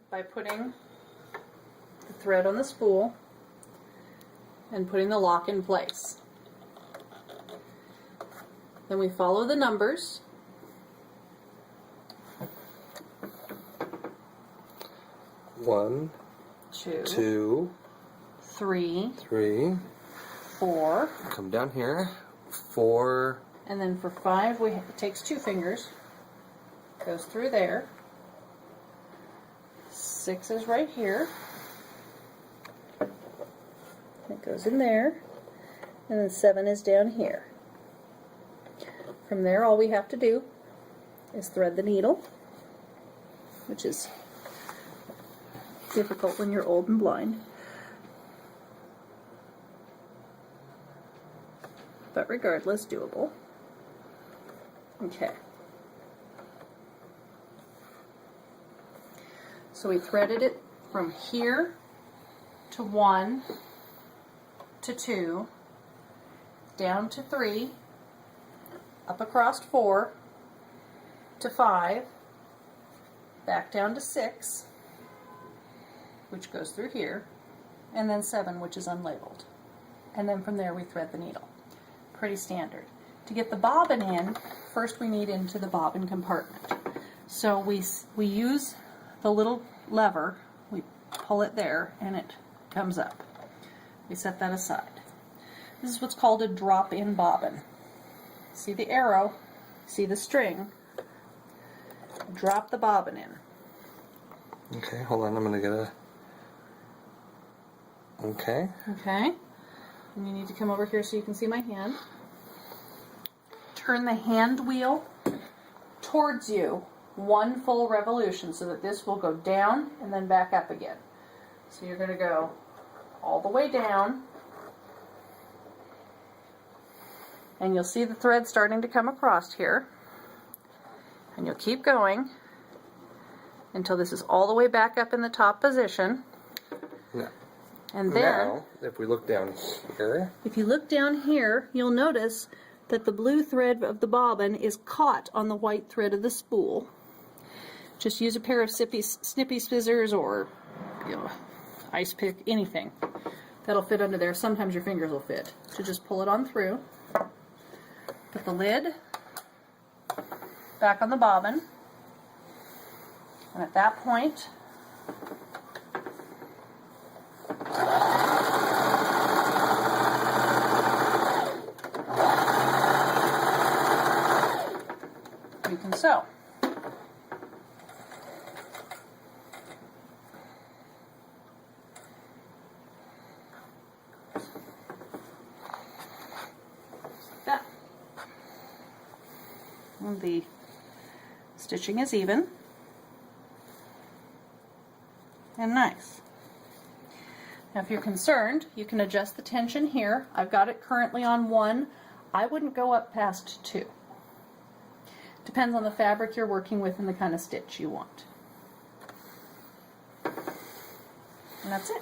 by putting the thread on the spool and putting the lock in place. Then we follow the numbers. One, two, three, 4. Come down here. 4. And then for 5, it takes 2 fingers. Goes through there. 6 is right here. It goes in there. And then 7 is down here. From there, all we have to do is thread the needle, which is difficult when you're old and blind. But regardless, doable. Okay. So we threaded it from here to 1 to 2, down to 3, up across 4 to 5, back down to 6, which goes through here, and then 7, which is unlabeled. And then from there we thread the needle. Pretty standard. To get the bobbin in, first we need into the bobbin compartment. So we use the little lever, we pull it there, and it comes up. We set that aside. This is what's called a drop-in bobbin. See the arrow, see the string, drop the bobbin in. Okay, hold on, I'm going to get a... Okay. Okay. And you need to come over here so you can see my hand. Turn the hand wheel towards you 1 full revolution so that this will go down and then back up again. So you're going to go all the way down, and you'll see the thread starting to come across here, and you'll keep going until this is all the way back up in the top position. No. And then, now, if we look down here, if you look down here, you'll notice that the blue thread of the bobbin is caught on the white thread of the spool. Just use a pair of snippy scissors or, ice pick, anything that'll fit under there. Sometimes your fingers will fit. So just pull it on through. Put the lid back on the bobbin, and at that point, you can sew. That. And the stitching is even and nice. Now if you're concerned, you can adjust the tension here. I've got it currently on 1. I wouldn't go up past 2. Depends on the fabric you're working with and the kind of stitch you want. And that's it.